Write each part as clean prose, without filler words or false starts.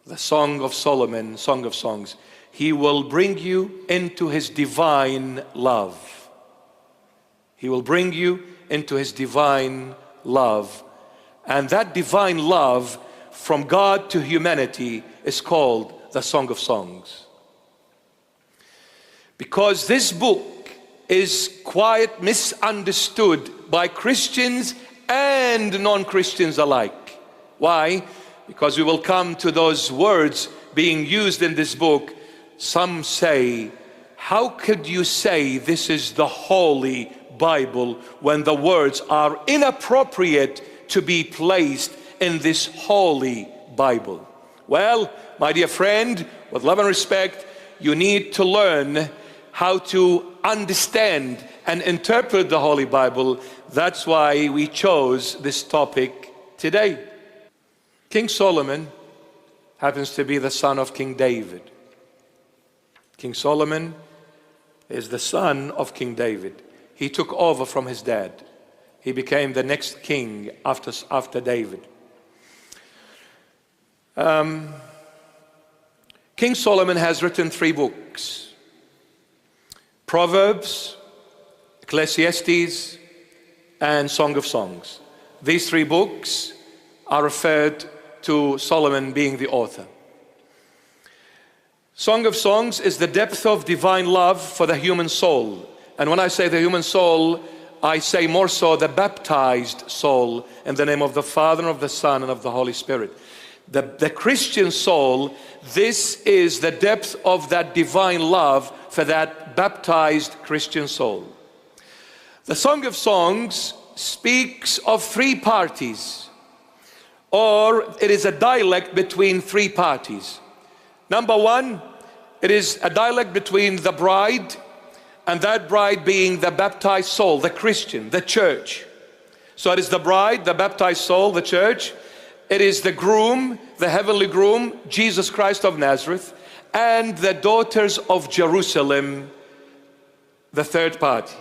the Song of Solomon, Song of Songs. He will bring you into His divine love. He will bring you into His divine love. And that divine love from God to humanity is called the Song of Songs. Because this book is quite misunderstood by Christians and non-Christians alike. Why? Because we will come to those words being used in this book. Some say, how could you say this is the Holy Bible when the words are inappropriate to be placed in this Holy Bible? Well, my dear friend, with love and respect, you need to learn how to understand and interpret the Holy Bible. That's why we chose this topic today. King Solomon happens to be the son of King David. King Solomon is the son of King David. He took over from his dad. He became the next king after David. King Solomon has written 3 books: Proverbs, Ecclesiastes, and Song of Songs. These 3 books are referred to Solomon being the author. Song of Songs is the depth of divine love for the human soul. And when I say the human soul, I say more so the baptized soul, in the name of the Father, and of the Son, and of the Holy Spirit. The Christian soul, this is the depth of that divine love for that baptized Christian soul. The Song of Songs speaks of 3 parties, or it is a dialect between 3 parties. Number 1, it is a dialect between the bride, and that bride being the baptized soul, the Christian, the church. So it is the bride, the baptized soul, the church. It is the groom, the heavenly groom, Jesus Christ of Nazareth, and the daughters of Jerusalem, the third party.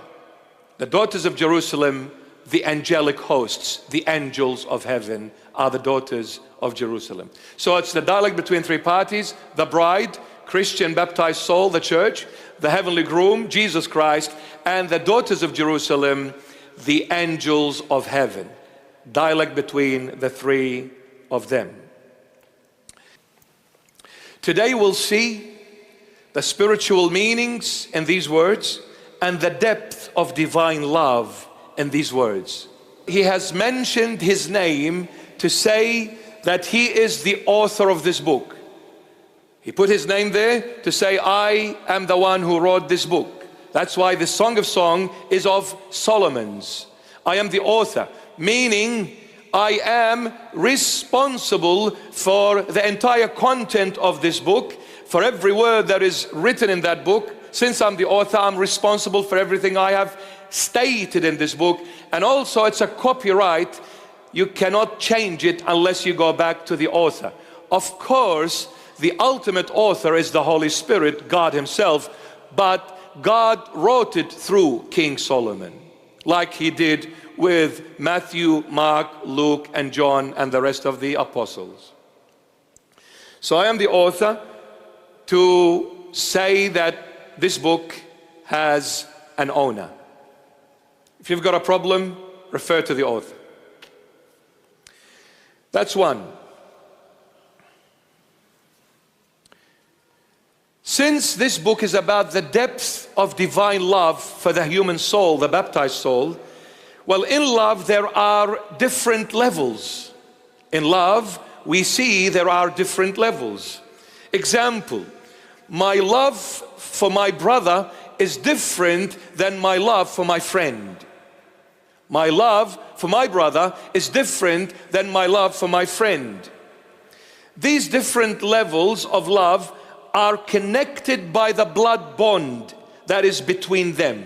The daughters of Jerusalem, the angelic hosts, the angels of heaven, are the daughters of Jerusalem. So it's the dialogue between 3 parties: the bride, Christian baptized soul, the church; the heavenly groom, Jesus Christ; and the daughters of Jerusalem, the angels of heaven. Dialogue between the 3 of them. Today we'll see the spiritual meanings in these words and the depth of divine love in these words. He has mentioned his name to say that he is the author of this book. He put his name there to say, I am the one who wrote this book. That's why the Song of Songs is of Solomon's. I am the author, meaning I am responsible for the entire content of this book, for every word that is written in that book. Since I'm the author, I'm responsible for everything I have stated in this book. And also it's a copyright. You cannot change it unless you go back to the author. Of course, the ultimate author is the Holy Spirit, God Himself, but God wrote it through King Solomon, like He did with Matthew, Mark, Luke, and John, and the rest of the apostles. So I am the author to say that this book has an owner. If you've got a problem, refer to the author. That's one. Since this book is about the depth of divine love for the human soul, the baptized soul, well, in love there are different levels. In love, we see there are different levels. Example, my love for my brother is different than my love for my friend. My love for my brother is different than my love for my friend. These different levels of love are connected by the blood bond that is between them.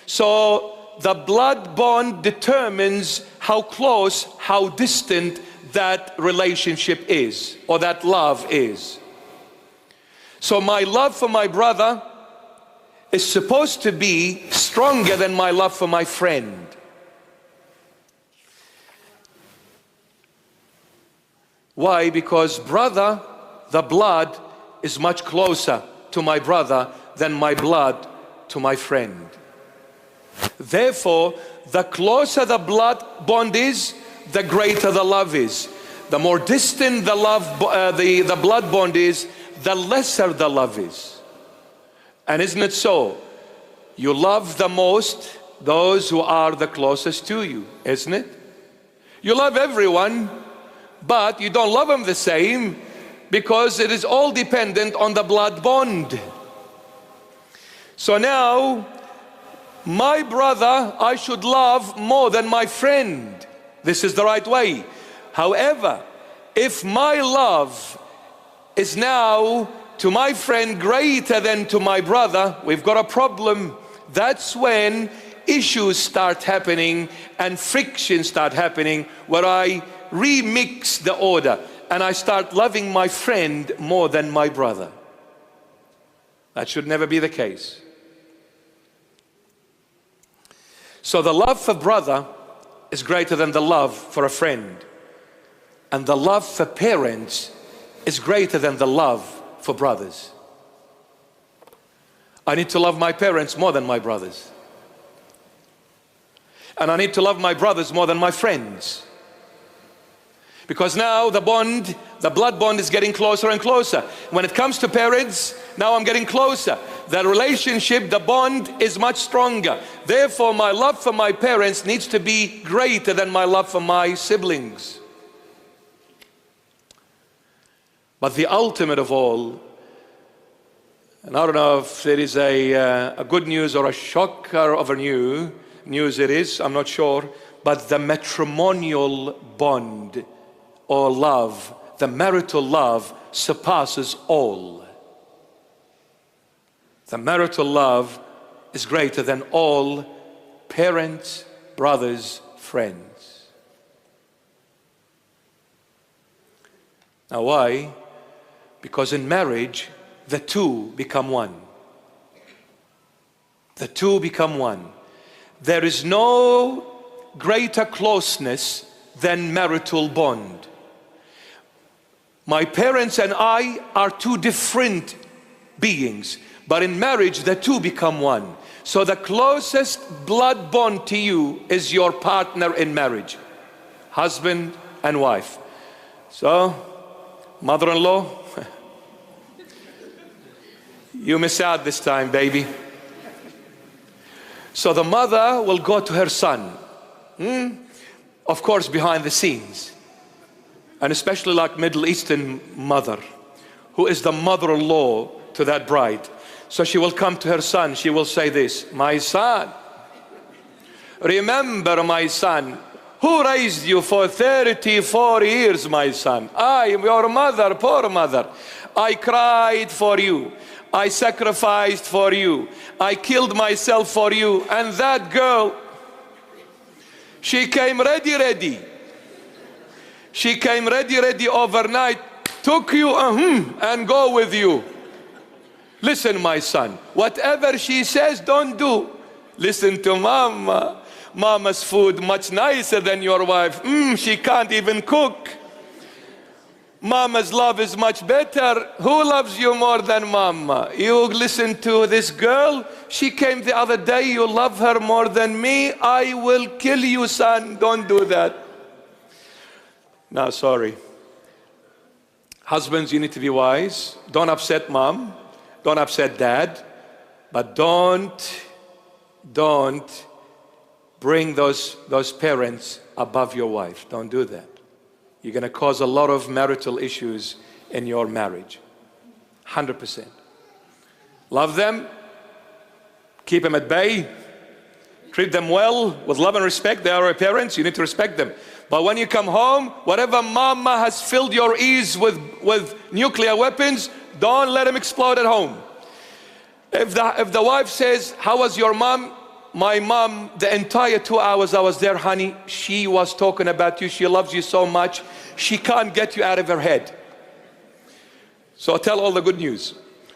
So the blood bond determines how close, how distant that relationship is, or that love is. So my love for my brother is supposed to be stronger than my love for my friend. Why? Because brother, the blood is much closer to my brother than my blood to my friend. Therefore, the closer the blood bond is, the greater the love is. The more distant the blood bond is, the lesser the love is. And isn't it so? You love the most those who are the closest to you, isn't it? You love everyone, but you don't love them the same, because it is all dependent on the blood bond. So now, my brother I should love more than my friend. This is the right way. However, if my love is now to my friend greater than to my brother, we've got a problem. That's when issues start happening and frictions start happening, where I remix the order and I start loving my friend more than my brother. That should never be the case. So the love for brother is greater than the love for a friend. And the love for parents is greater than the love for brothers. I need to love my parents more than my brothers. And I need to love my brothers more than my friends. Because now the blood bond is getting closer and closer. When it comes to parents, now I'm getting closer. The relationship, the bond is much stronger. Therefore, my love for my parents needs to be greater than my love for my siblings. But the ultimate of all, and I don't know if it is a good news or a shocker of a news it is, I'm not sure, but the matrimonial bond or love, the marital love, surpasses all. The marital love is greater than all parents, brothers, friends. Now why? Because in marriage, the two become one. The two become one. There is no greater closeness than marital bond. My parents and I are two different beings, but in marriage the two become one. So the closest blood bond to you is your partner in marriage, husband and wife. So, mother-in-law, you miss out this time, baby. So the mother will go to her son, of course behind the scenes, and especially like Middle Eastern mother, who is the mother-in-law to that bride. So she will come to her son, she will say this: my son, remember my son, who raised you for 34 years, my son? I am your mother, poor mother. I cried for you. I sacrificed for you. I killed myself for you. And that girl, she came ready. She came ready overnight, took you and go with you. Listen, my son, whatever she says, don't do. Listen to mama. Mama's food much nicer than your wife. She can't even cook. Mama's love is much better. Who loves you more than mama? You listen to this girl. She came the other day. You love her more than me. I will kill you, son. Don't do that. No, sorry. Husbands, you need to be wise. Don't upset mom. Don't upset dad. But don't bring those parents above your wife. Don't do that. You're going to cause a lot of marital issues in your marriage. 100%. Love them. Keep them at bay. Treat them well with love and respect. They are your parents. You need to respect them. But when you come home, whatever mama has filled your ears with nuclear weapons, don't let them explode at home. If the wife says, how was your mom? My mom, the entire 2 hours I was there, honey, she was talking about you. She loves you so much. She can't get you out of her head. So tell all the good news.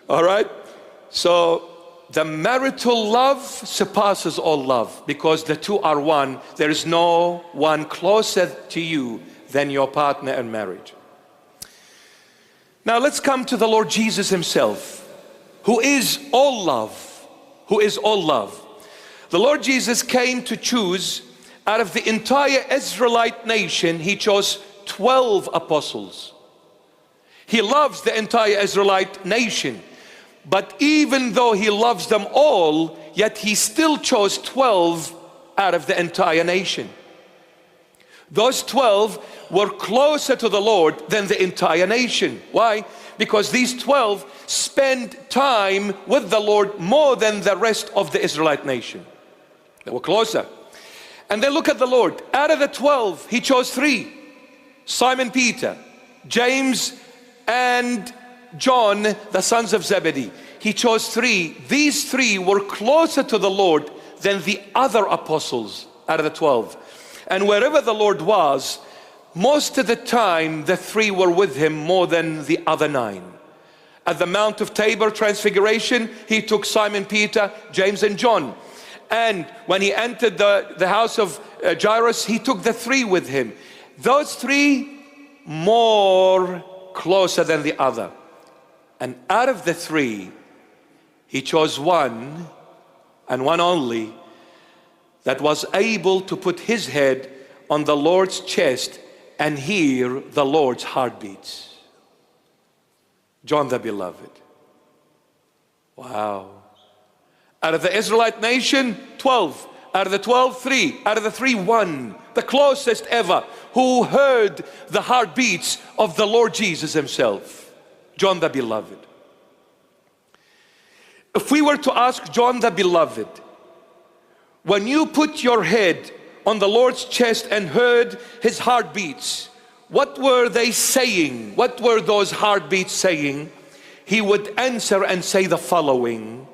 All right? So the marital love surpasses all love, because the two are one. There is no one closer to you than your partner in marriage. Now let's come to the Lord Jesus himself, who is all love, who is all love. The Lord Jesus came to choose out of the entire Israelite nation. He chose 12 apostles. He loves the entire Israelite nation, but even though he loves them all, yet he still chose 12 out of the entire nation. Those 12 were closer to the Lord than the entire nation. Why? Because these 12 spent time with the Lord more than the rest of the Israelite nation. They were closer. And then look at the Lord. Out of the 12, he chose 3. Simon Peter, James, and John, the sons of Zebedee. He chose 3. These 3 were closer to the Lord than the other apostles out of the 12. And wherever the Lord was, most of the time the 3 were with him more than the other 9. At the Mount of Tabor Transfiguration, he took Simon Peter, James, and John. And when he entered the house of Jairus, he took the 3 with him. Those 3 more closer than the other. And out of the 3, he chose 1, and 1 only, that was able to put his head on the Lord's chest and hear the Lord's heartbeats. John the Beloved. Wow. Out of the Israelite nation, 12. Out of the 12, 3. Out of the 3, 1. The closest ever, who heard the heartbeats of the Lord Jesus himself. John the Beloved. If we were to ask John the Beloved, when you put your head on the Lord's chest and heard his heartbeats, what were they saying? What were those heartbeats saying? He would answer and say the following: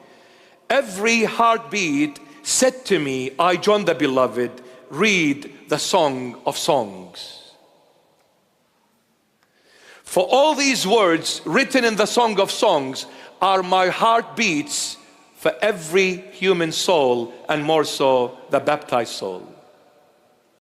every heartbeat said to me, I, John the Beloved, read the Song of Songs. For all these words written in the Song of Songs are my heartbeats for every human soul, and more so the baptized soul.